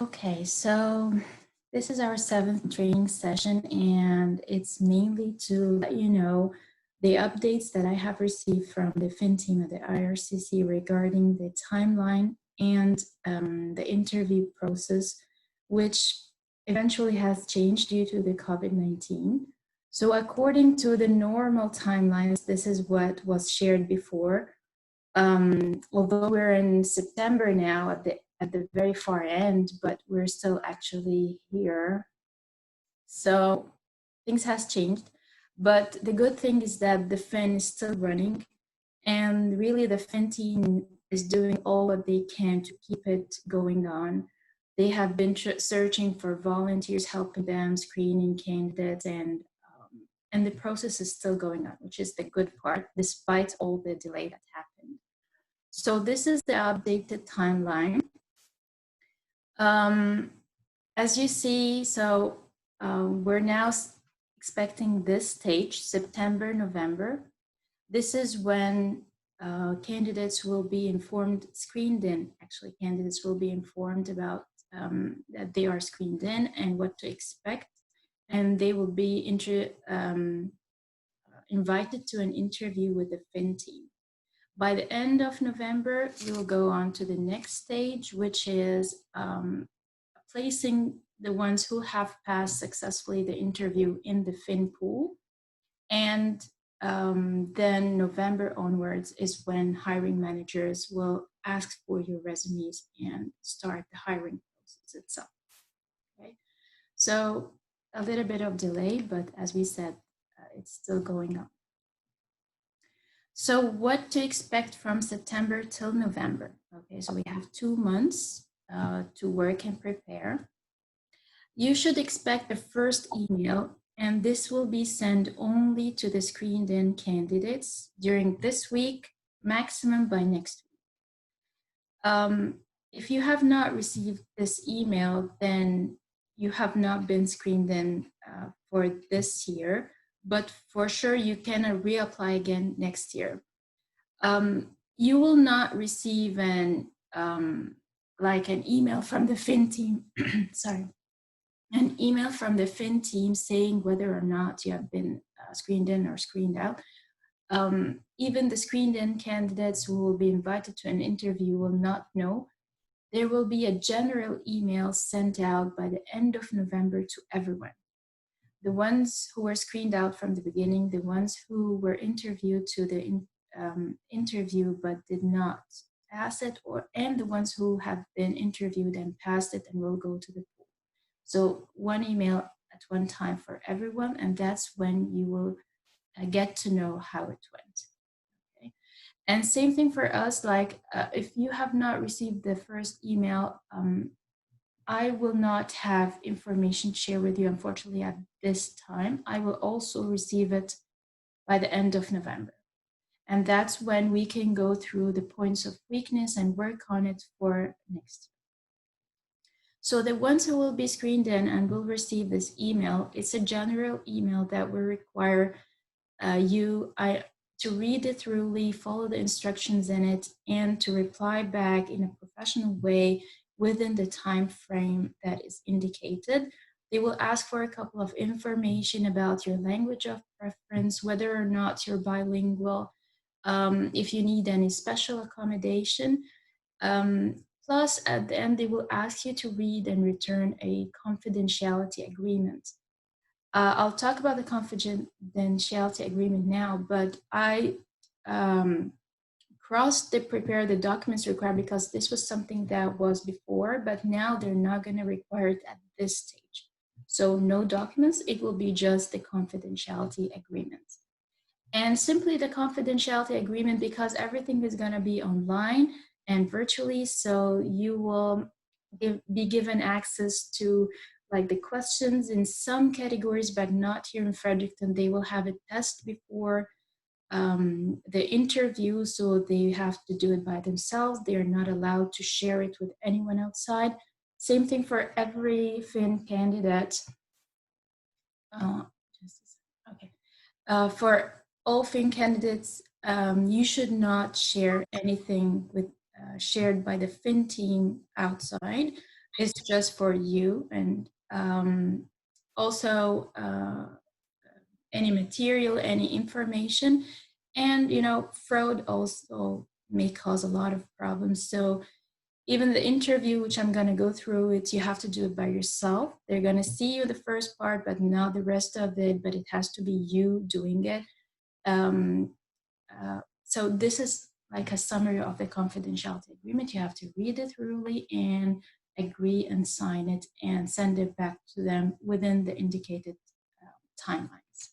Okay, so this is our seventh training session, and it's mainly to let you know the updates that I have received from the Fin team at the IRCC regarding the timeline and the interview process, which eventually has changed due to the COVID-19. So according to the normal timelines, this is what was shared before. Although we're in September now at the very far end, but we're still actually here. So things has changed. But the good thing is that the Fin is still running, and really the Fin team is doing all what they can to keep it going on. They have been searching for volunteers, helping them, screening candidates, and the process is still going on, which is the good part, despite all the delay that happened. So this is the updated timeline. As you see, so we're now expecting this stage, September, November. This is when candidates will be informed, screened in, actually candidates will be informed about that they are screened in and what to expect. And they will be invited to an interview with the Fin team. By the end of November, we will go on to the next stage, which is placing the ones who have passed successfully the interview in the Fin pool. And then November onwards is when hiring managers will ask for your resumes and start the hiring process itself. Okay, so a little bit of delay, but as we said, it's still going on. So what to expect from September till November? Okay, so we have 2 months to work and prepare. You should expect the first email, and this will be sent only to the screened in candidates during this week, maximum by next week. If you have not received this email, then you have not been screened in for this year, but for sure you can reapply again next year. You will not receive an email from the Fin team, sorry, an email from the Fin team saying whether or not you have been screened in or screened out. Even the screened in candidates who will be invited to an interview will not know. There will be a general email sent out by the end of November to everyone. The ones who were screened out from the beginning, the ones who were interviewed to the interview but did not pass it, and the ones who have been interviewed and passed it and will go to the pool. So one email at one time for everyone, and that's when you will get to know how it went. Okay? And same thing for us, like if you have not received the first email, I will not have information shared with you, unfortunately, at this time. I will also receive it by the end of November. And that's when we can go through the points of weakness and work on it for next year. So the ones who will be screened in and will receive this email, it's a general email that will require you to read it thoroughly, follow the instructions in it, and to reply back in a professional way within the time frame that is indicated. They will ask for a couple of information about your language of preference, whether or not you're bilingual, if you need any special accommodation. Plus, at the end, they will ask you to read and return a confidentiality agreement. I'll talk about the confidentiality agreement now, but I crossed the prepare the documents required because this was something that was before, but now they're not going to require it at this stage. So no documents, it will be just the confidentiality agreement. And simply the confidentiality agreement, because everything is going to be online and virtually, so you will be given access to like the questions in some categories, but not here in Fredericton. They will have a test before the interview, so they have to do it by themselves. They are not allowed to share it with anyone outside. Same thing for every Fin candidate. Okay. For all Fin candidates, you should not share anything with shared by the Fin team outside. It's just for you. And also any material, any information. And, fraud also may cause a lot of problems. So even the interview, which I'm going to go through it, you have to do it by yourself. They're going to see you the first part, but not the rest of it, but it has to be you doing it. Um, so this is like a summary of the confidentiality agreement. You have to read it thoroughly and agree and sign it and send it back to them within the indicated timelines.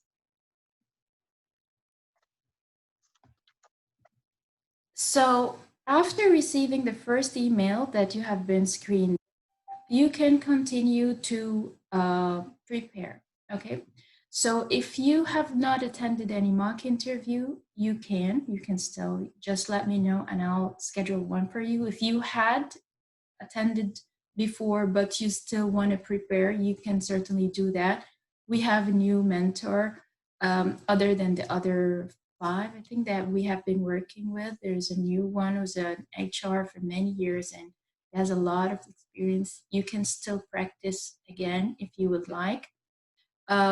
So after receiving the first email that you have been screened, you can continue to prepare. Okay. So if you have not attended any mock interview, you can still just let me know and I'll schedule one for you. If you had attended before, but you still want to prepare, you can certainly do that. We have a new mentor, other than the other five, I think, that we have been working with. There's a new one who's an HR for many years and has a lot of experience. You can still practice again if you would like.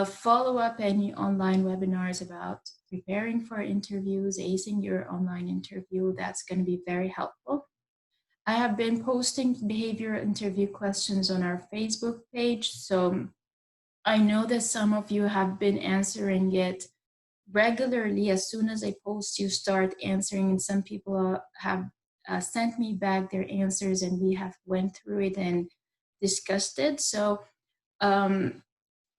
Follow up any online webinars about preparing for interviews, acing your online interview. That's going to be very helpful. I have been posting behavior interview questions on our Facebook page. So I know that some of you have been answering it regularly. As soon as I post, you start answering, and some people have sent me back their answers and we have went through it and discussed it. So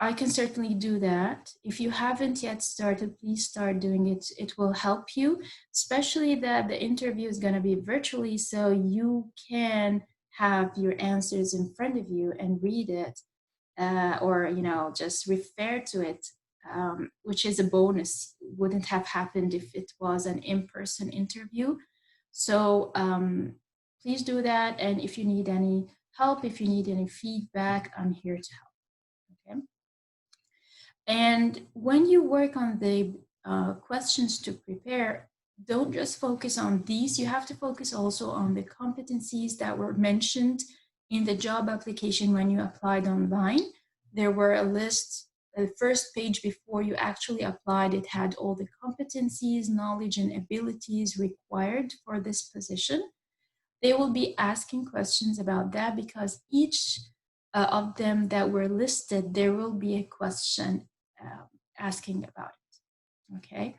I can certainly do that. If you haven't yet started, please start doing it. It will help you, especially that the interview is going to be virtually, so you can have your answers in front of you and read it, or just refer to it, which is a bonus. Wouldn't have happened if it was an in-person interview. So please do that. And if you need any help, if you need any feedback, I'm here to help. Okay. And when you work on the questions to prepare, don't just focus on these. You have to focus also on the competencies that were mentioned in the job application when you applied online. There were a list, the first page before you actually applied, it had all the competencies, knowledge, and abilities required for this position. They will be asking questions about that because each of them that were listed, there will be a question asking about it. Okay.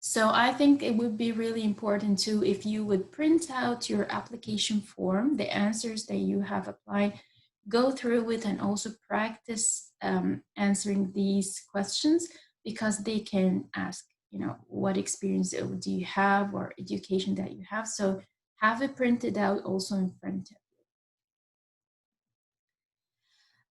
So I think it would be really important too if you would print out your application form, the answers that you have applied, go through it and also practice answering these questions, because they can ask, what experience do you have or education that you have. So have it printed out also in front of you.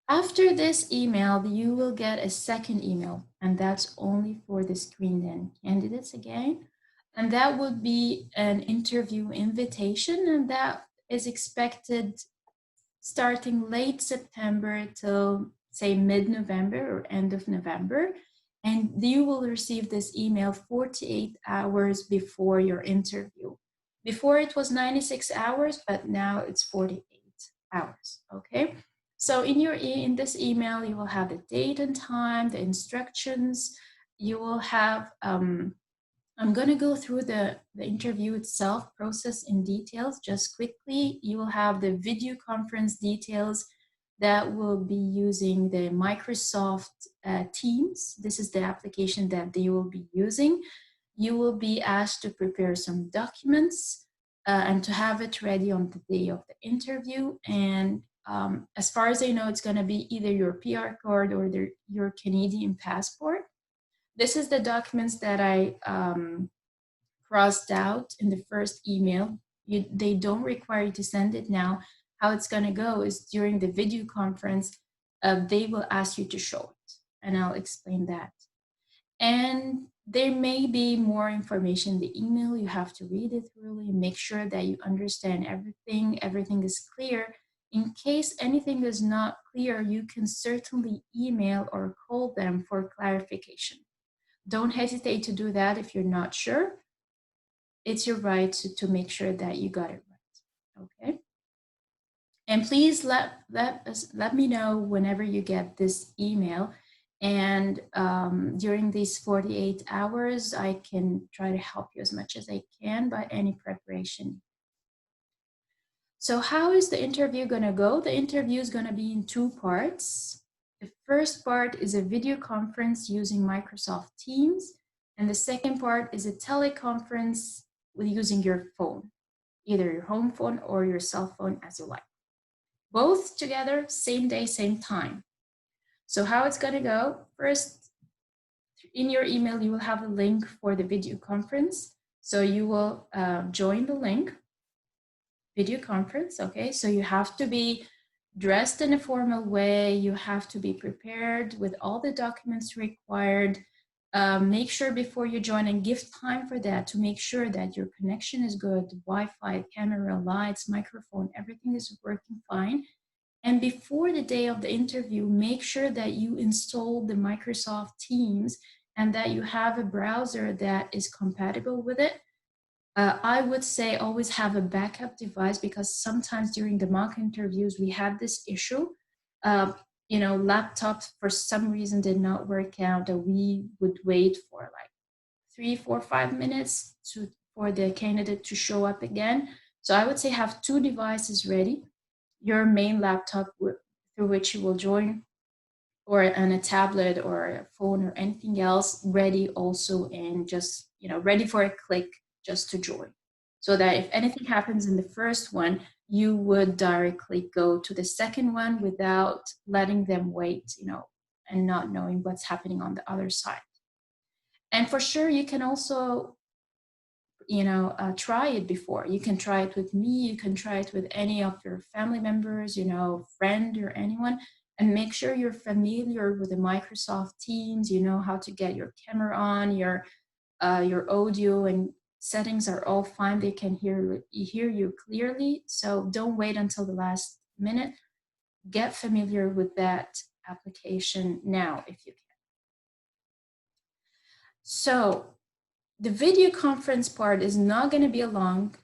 After this email, you will get a second email, and that's only for the screened-in candidates again. And that would be an interview invitation, and that is expected starting late September till, say, mid-November or end of November. And you will receive this email 48 hours before your interview. Before it was 96 hours, but now it's 48 hours, okay? So in this email, you will have the date and time, the instructions. You will have, I'm going to go through the interview itself process in details just quickly. You will have the video conference details that will be using the Microsoft Teams. This is the application that they will be using. You will be asked to prepare some documents and to have it ready on the day of the interview. And as far as I know, it's going to be either your PR card or your Canadian passport. This is the documents that I crossed out in the first email. They don't require you to send it now. How it's going to go is during the video conference, they will ask you to show it, and I'll explain that. And there may be more information in the email. You have to read it thoroughly, make sure that you understand everything is clear. In case anything is not clear, you can certainly email or call them for clarification. Don't hesitate to do that if you're not sure. It's your right to make sure that you got it right, okay? And please let me know whenever you get this email. And during these 48 hours, I can try to help you as much as I can by any preparation. So how is the interview going to go? The interview is going to be in two parts. The first part is a video conference using Microsoft Teams. And the second part is a teleconference with using your phone, either your home phone or your cell phone as you like. Both together, same day, same time. So how it's going to go? First, in your email, you will have a link for the video conference. So you will join the link, video conference, okay? So you have to be dressed in a formal way. You have to be prepared with all the documents required. Make sure before you join and give time for that to make sure that your connection is good, Wi-Fi, camera, lights, microphone, everything is working fine. And before the day of the interview, make sure that you install the Microsoft Teams and that you have a browser that is compatible with it. I would say always have a backup device, because sometimes during the mock interviews, we had this issue. Laptops for some reason did not work out, that we would wait for like 3, 4, 5 minutes for the candidate to show up again. So I would say have 2 devices ready. Your main laptop through which you will join, or on a tablet or a phone or anything else ready also, and just ready for a click just to join, so that if anything happens in the first one, you would directly go to the second one without letting them wait, and not knowing what's happening on the other side. And for sure, you can also try it before. You can try it with me, you can try it with any of your family members, friend or anyone, and make sure you're familiar with the Microsoft Teams. You know how to get your camera on, your audio and settings are all fine. They can hear you clearly. So don't wait until the last minute. Get familiar with that application now if you can. So the video conference part is not going to be a long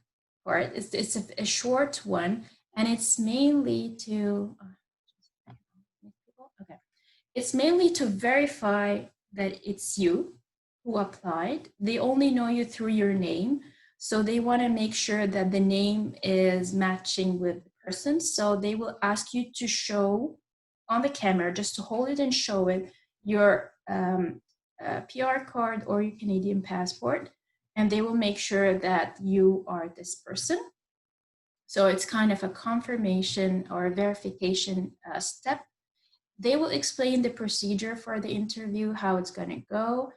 part. It's a short one, and it's mainly to It's mainly to verify that it's you who applied. They only know you through your name, so they want to make sure that the name is matching with the person. So they will ask you to show on the camera, just to hold it and show it, your PR card or your Canadian passport, and they will make sure that you are this person. So it's kind of a confirmation or a verification step. They will explain the procedure for the interview, how it's going to go,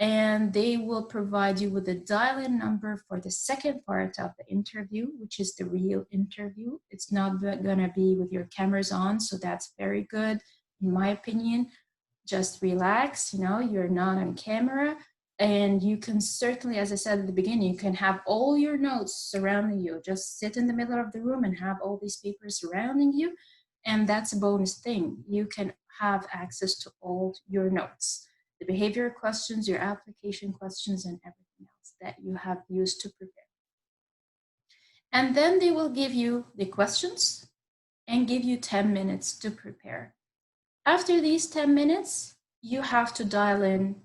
and they will provide you with a dial-in number for the second part of the interview, which is the real interview. It's not going to be with your cameras on, so that's very good, in my opinion. Just relax, you're not on camera, and you can certainly, as I said at the beginning, you can have all your notes surrounding you. Just sit in the middle of the room and have all these papers surrounding you, and that's a bonus thing. You can have access to all your notes, the behavior questions, your application questions, and everything else that you have used to prepare. And then they will give you the questions and give you 10 minutes to prepare. After these 10 minutes, you have to dial in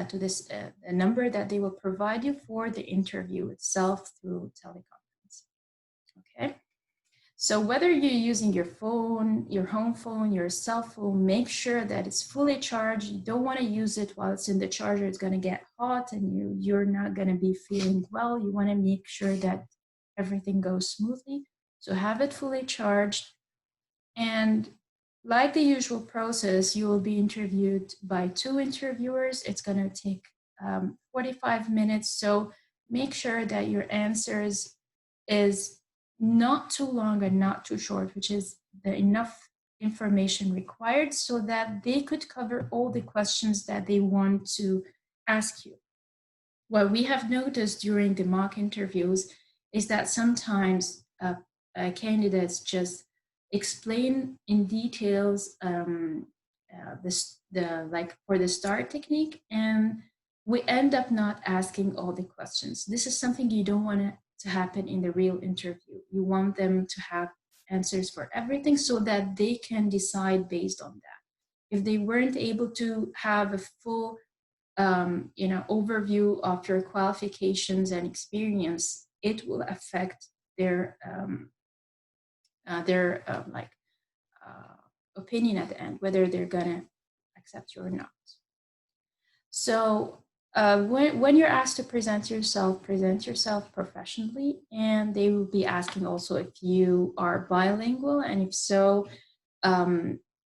to this a number that they will provide you for the interview itself through teleconference. Okay. So whether you're using your phone, your home phone, your cell phone, make sure that it's fully charged. You don't want to use it while it's in the charger. It's going to get hot and you're not going to be feeling well. You want to make sure that everything goes smoothly. So have it fully charged. And like the usual process, you will be interviewed by 2 interviewers. It's going to take 45 minutes. So make sure that your answers is not too long and not too short, which is the enough information required so that they could cover all the questions that they want to ask you. What we have noticed during the mock interviews is that sometimes candidates just explain in details like for the STAR technique, and we end up not asking all the questions. This is something you don't want to happen in the real interview. You want them to have answers for everything so that they can decide based on that. If they weren't able to have a full overview of your qualifications and experience, it will affect their opinion at the end, whether they're gonna accept you or not. So when you're asked to present yourself professionally, and they will be asking also if you are bilingual, and if so,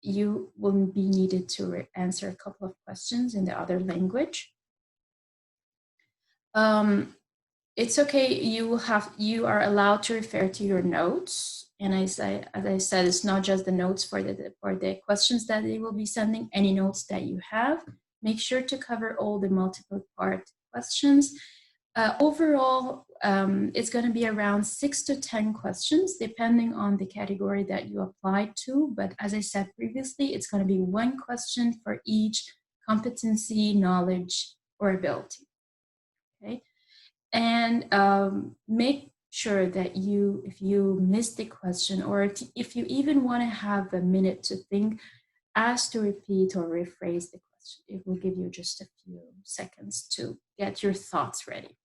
you will be needed to answer a couple of questions in the other language. It's okay. You are allowed to refer to your notes, and as I said, it's not just the notes for the questions that they will be sending. Any notes that you have, make sure to cover all the multiple part questions. Overall, it's going to be around 6 to 10 questions, depending on the category that you applied to. But as I said previously, it's going to be one question for each competency, knowledge, or ability. Okay. And make sure that if you miss the question, or if you even want to have a minute to think, ask to repeat or rephrase the question. It will give you just a few seconds to get your thoughts ready.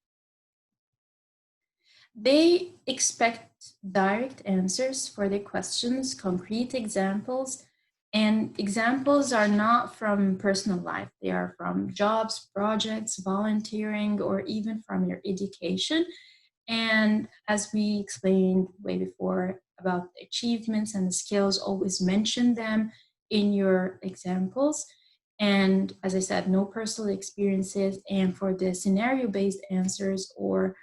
They expect direct answers for the questions, concrete examples, and examples are not from personal life. They are from jobs, projects, volunteering, or even from your education. And as we explained way before about achievements and the skills, always mention them in your examples. And as I said, no personal experiences. And for the scenario-based answers or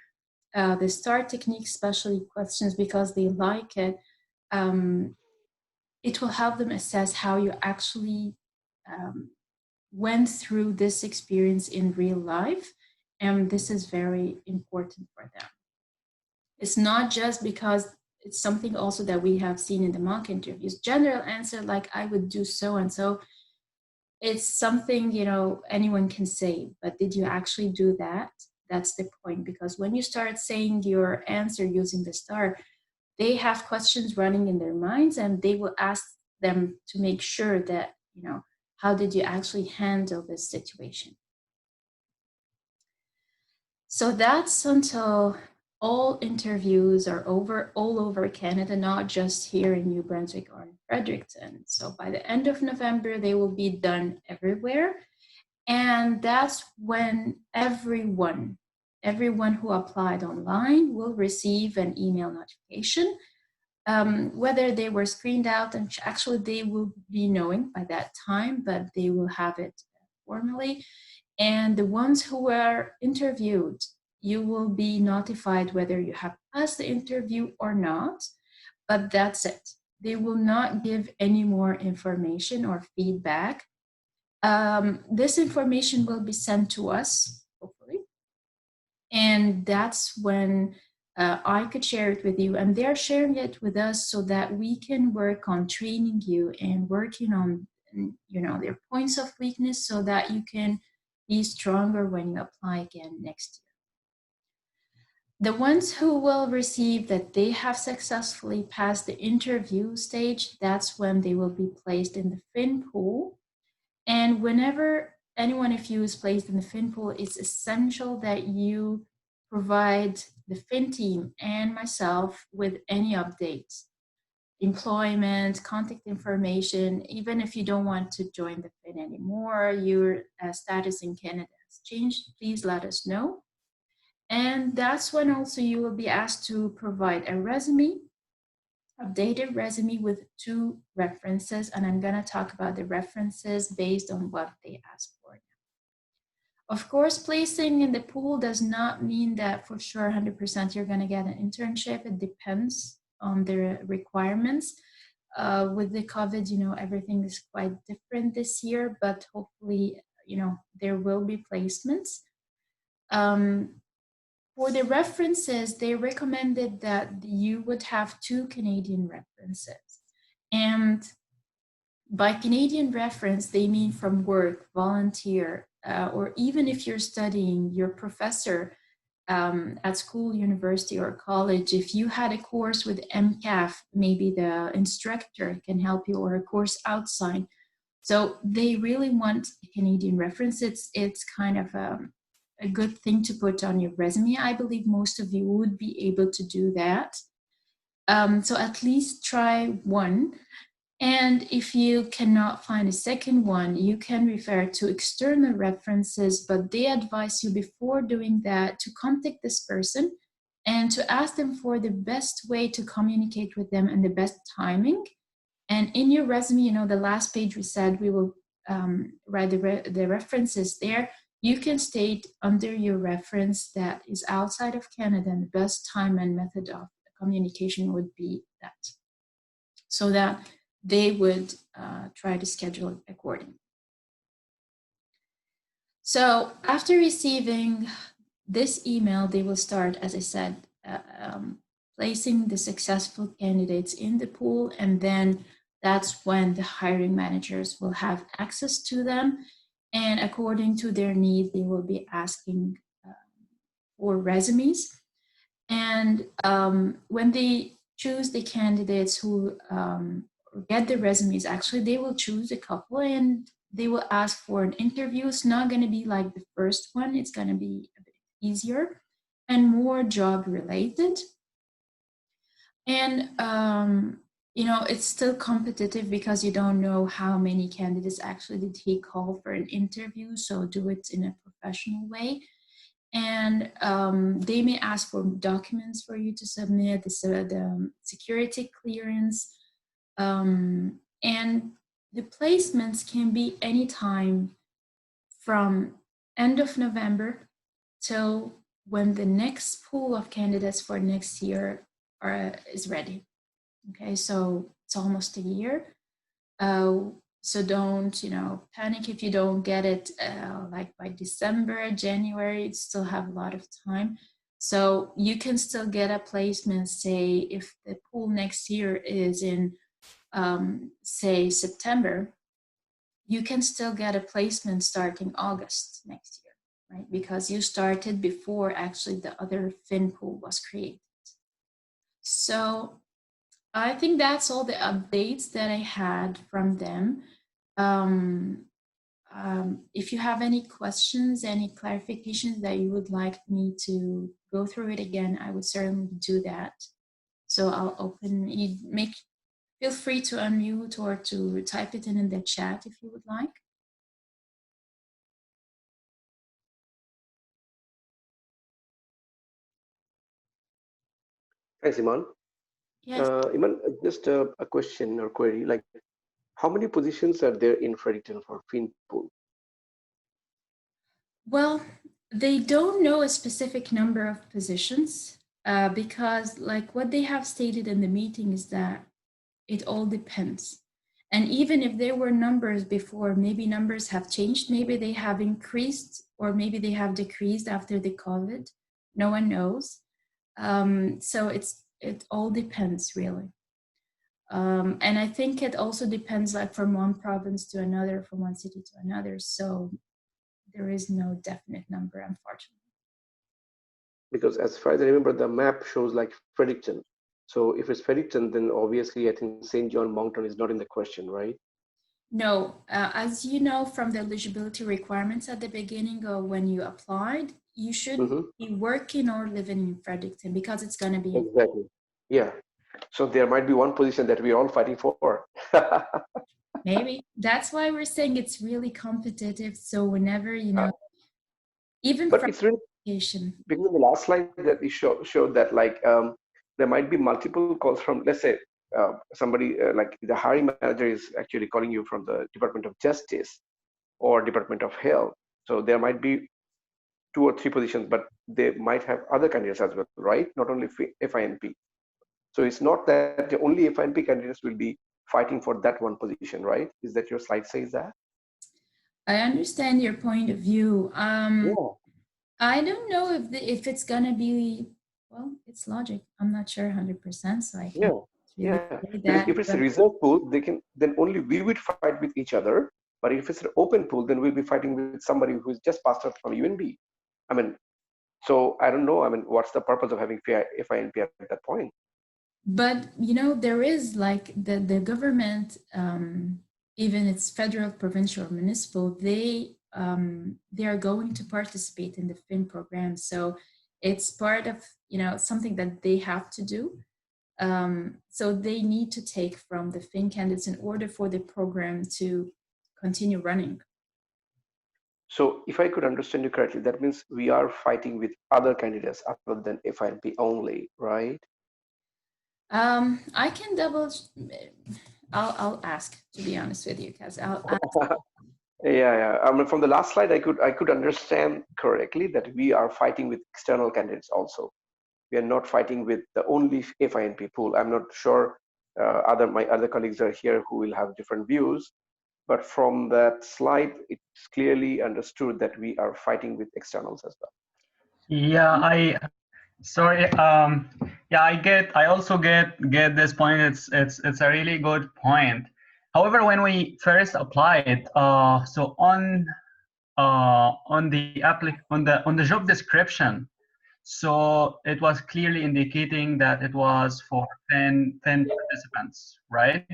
the STAR technique, especially questions, because they like it, it will help them assess how you actually went through this experience in real life. And this is very important for them. It's not just because it's something also that we have seen in the mock interviews. General answer like I would do so and so. It's something, anyone can say, but did you actually do that? That's the point, because when you start saying your answer using the STAR, they have questions running in their minds, and they will ask them to make sure that, how did you actually handle this situation? So that's until all interviews are over all over Canada, not just here in New Brunswick or in Fredericton. So by the end of November, they will be done everywhere. And that's when everyone who applied online will receive an email notification, whether they were screened out, and actually they will be knowing by that time, but they will have it formally. And the ones who were interviewed, you will be notified whether you have passed the interview or not, but that's it. They will not give any more information or feedback. This information will be sent to us, hopefully. And that's when I could share it with you, and they're sharing it with us so that we can work on training you and working on, their points of weakness so that you can be stronger when you apply again next year. The ones who will receive that they have successfully passed the interview stage, that's when they will be placed in the fin pool. And whenever anyone of you is placed in the fin pool, it's essential that you provide the fin team and myself with any updates, employment, contact information. Even if you don't want to join the fin anymore, your status in Canada has changed, please let us know. And that's when also you will be asked to provide a resume, updated resume with 2 references, and I'm going to talk about the references based on what they asked for. Of course, placing in the pool does not mean that for sure 100% you're going to get an internship. It depends on the requirements. With the COVID, everything is quite different this year, but hopefully, there will be placements. For the references, they recommended that you would have 2 Canadian references. And by Canadian reference, they mean from work, volunteer, or even if you're studying, your professor at school, university, or college, if you had a course with MCAF, maybe the instructor can help you, or a course outside. So they really want a Canadian reference. It's kind of a good thing to put on your resume. I believe most of you would be able to do that. So at least try one. And if you cannot find a second one, you can refer to external references, but they advise you before doing that to contact this person and to ask them for the best way to communicate with them and the best timing. And in your resume, you know, the last page we said we will write the references there. You can state under your reference that is outside of Canada, and the best time and method of communication would be that. So that they would try to schedule it accordingly. So after receiving this email, they will start, as I said, placing the successful candidates in the pool, and then that's when the hiring managers will have access to them, and according to their need, they will be asking for resumes. And when they choose the candidates who get the resumes, actually they will choose a couple and they will ask for an interview. It's not going to be like the first one. It's going to be a bit easier and more job related. And you know, it's still competitive because you don't know how many candidates actually did he call for an interview. So do it in a professional way. And they may ask for documents for you to submit, the security clearance. And the placements can be anytime from end of November till when the next pool of candidates for next year is ready. Okay, so it's almost a year. So don't, you know, panic if you don't get it like by December, January. You still have a lot of time. So you can still get a placement, say, if the pool next year is in, say, September, you can still get a placement starting August next year, right? Because you started before actually the other fin pool was created. So I think that's all the updates that I had from them. If you have any questions, any clarifications that you would like me to go through it again, I would certainly do that. So I'll open, feel free to unmute or to type it in the chat if you would like. Thanks, Iman. Yes. Iman, just a question or query, like how many positions are there in Fredericton for FinPool? Well, they don't know a specific number of positions because like what they have stated in the meeting is that it all depends. And even if there were numbers before, maybe numbers have changed, maybe they have increased, or maybe they have decreased after the COVID. No one knows. So it all depends really. And I think it also depends like from one province to another, from one city to another. So there is no definite number, unfortunately. Because as far as I remember, the map shows like Fredericton. So if it's Fredericton, then obviously I think St. John Mountain is not in the question, right? No, as you know from the eligibility requirements at the beginning or when you applied, you should be working or living in Fredericton because it's going to be exactly. Yeah. So there might be one position that we're all fighting for. maybe. That's why we're saying it's really competitive. So whenever, you know, even But from it's really, application. because in the last slide that we showed that like there might be multiple calls from, let's say, somebody like the hiring manager is actually calling you from the Department of Justice or Department of Health. So there might be 2 or 3 positions, but they might have other candidates as well, right? Not only FINP. So it's not that the only FINP candidates will be fighting for that one position, right? Is that your slide says that? I understand your point of view. Yeah. I don't know if it's gonna be, well, it's logic. I'm not sure 100%, so I can't Yeah. really Yeah. say Because that. if it's a But reserve pool, they can then only we would fight with each other. But if it's an open pool, then we'll be fighting with somebody who's just passed out from UNB. I mean, So I don't know. I mean, what's the purpose of having FINP at that point? But there is like the government, even it's federal, provincial, or municipal, they are going to participate in the fin program. So it's part of something that they have to do. So they need to take from the fin candidates in order for the program to continue running. So if I could understand you correctly, that means we are fighting with other candidates other than FINP only, right? I can I'll ask, to be honest with you, because I'll ask. Yeah, yeah. I mean, from the last slide, I could understand correctly that we are fighting with external candidates also. We are not fighting with the only FINP pool. I'm not sure my other colleagues are here who will have different views, but from that slide, it's clearly understood that we are fighting with externals as well. Yeah, sorry. Yeah, I also get this point. It's a really good point. However, when we first applied, so on the job description, so it was clearly indicating that it was for 10 participants, right?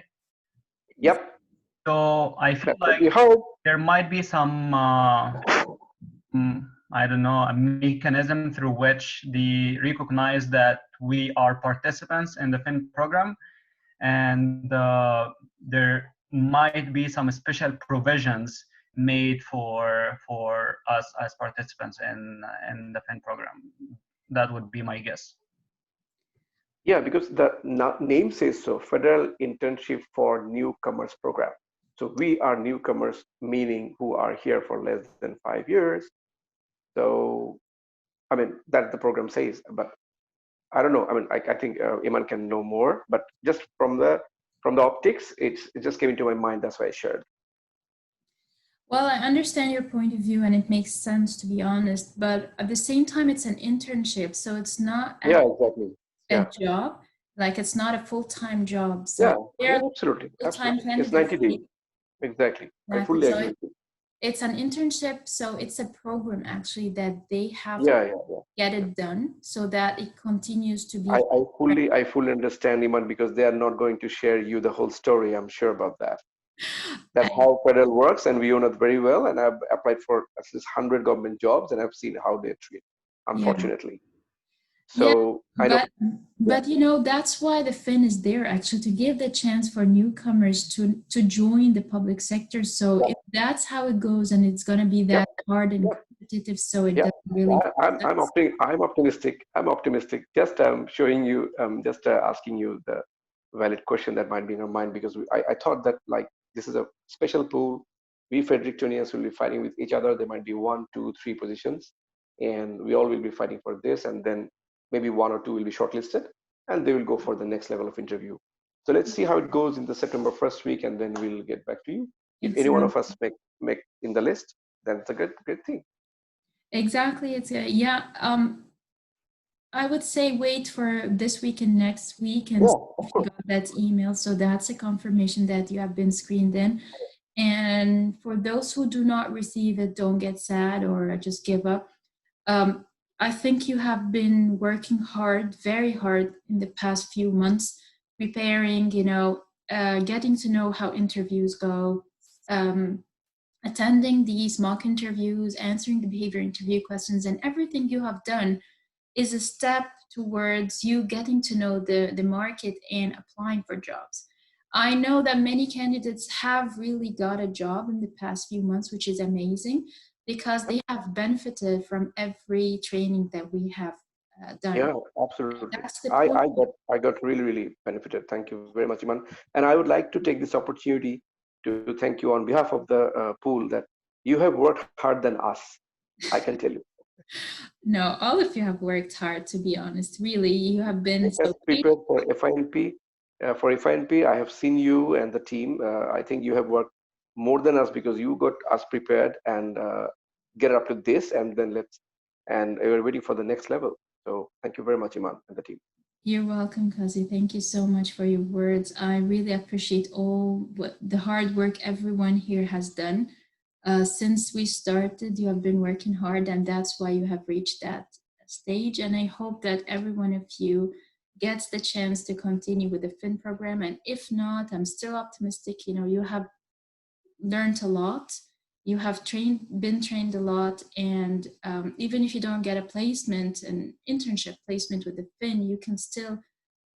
Yep, So I feel that's what like we hope. there might be some I don't know, a mechanism through which they recognize that we are participants in the fin program, and there might be some special provisions made for us as participants in the fin program. That would be my guess. Yeah, because the name says so, Federal Internship for Newcomers Program. So we are newcomers, meaning who are here for less than 5 years. So, I mean, that the program says, but I don't know. I mean, I think Eman can know more, but just from the optics, it just came into my mind. That's why I shared. Well, I understand your point of view and it makes sense, to be honest, but at the same time, it's an internship. So it's not Yeah, exactly. a Yeah, job, like it's not a full-time job. yeah, So yeah, they're absolutely, full-time absolutely. It's candidates. 90 days. Exactly. I Exactly. fully So agree with you. it's an internship. So it's a program actually that they have to Yeah, yeah, yeah. get it done so that it continues to be. I fully understand, Iman, because they are not going to share you the whole story. I'm sure about that. That's how federal works, and we own it very well. And I've applied for at least 100 government jobs, and I've seen how they treat, Yeah. unfortunately. Yeah, So I know. but that's why the fin is there actually, to give the chance for newcomers to join the public sector. So Yeah, if that's how it goes and it's going to be yep, that hard and yep, competitive, so it yep. doesn't really I'm make sense. I'm optimistic. I'm optimistic. Just showing you, just asking you the valid question that might be in your mind, because I thought that like this is a special pool. We Frederictonians will be fighting with each other. There might be 1, 2, 3 positions, and we all will be fighting for this. And then maybe 1 or 2 will be shortlisted, and they will go for the next level of interview. So let's see how it goes in the September first week, and then we'll get back to you. If any one of us make in the list, then it's a great thing. Exactly. It's yeah. I would say wait for this week and next week and Yeah, see of if you course. got that email. So that's a confirmation that you have been screened in. And for those who do not receive it, don't get sad or just give up. Um, I think you have been working hard, very hard in the past few months, preparing, getting to know how interviews go, um, attending these mock interviews, answering the behavior interview questions, and everything you have done is a step towards you getting to know the market and applying for jobs. I know that many candidates have really got a job in the past few months, which is amazing because they have benefited from every training that we have done. Yeah, absolutely. That's the I, point. I got I got really benefited. Thank you very much, Iman. And I would like to take this opportunity to thank you on behalf of the pool, that you have worked hard than us. I can tell you. No, all of you have worked hard, to be honest. Really, you have been Make us so patient. prepared for FINP. For FINP, I have seen you and the team. I think you have worked more than us, because you got us prepared and get up to this, and then we're waiting for the next level. So thank you very much, Iman and the team. You're welcome, Kazi. Thank you so much for your words. I really appreciate all the hard work everyone here has done. Since we started, you have been working hard, and that's why you have reached that stage. And I hope that every one of you gets the chance to continue with the fin program. And if not, I'm still optimistic. You know, you have learned a lot, you have been trained a lot, and even if you don't get a placement, an internship placement with the fin, you can still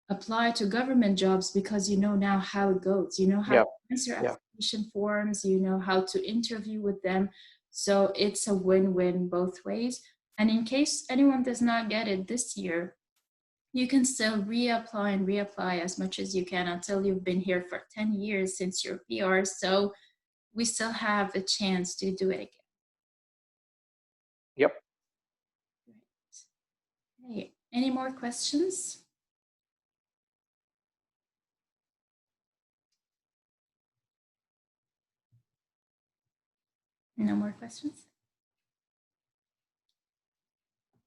apply to government jobs because you know now how it goes. You know how to answer application forms, you know how to interview with them. So it's a win-win both ways. And in case anyone does not get it this year, you can still reapply and reapply as much as you can until you've been here for 10 years since you're PR. So we still have the chance to do it again. Yep. Right. Hey, any more questions? No more questions?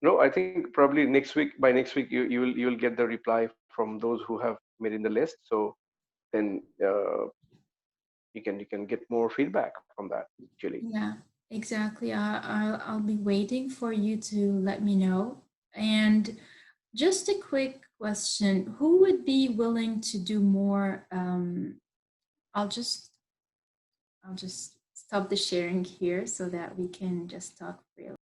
No, I think probably next week, by next week, you will get the reply from those who have made in the list. So then you can get more feedback from that actually. Yeah, exactly. I'll be waiting for you to let me know. And just a quick question: who would be willing to do more? I'll just stop the sharing here so that we can just talk freely.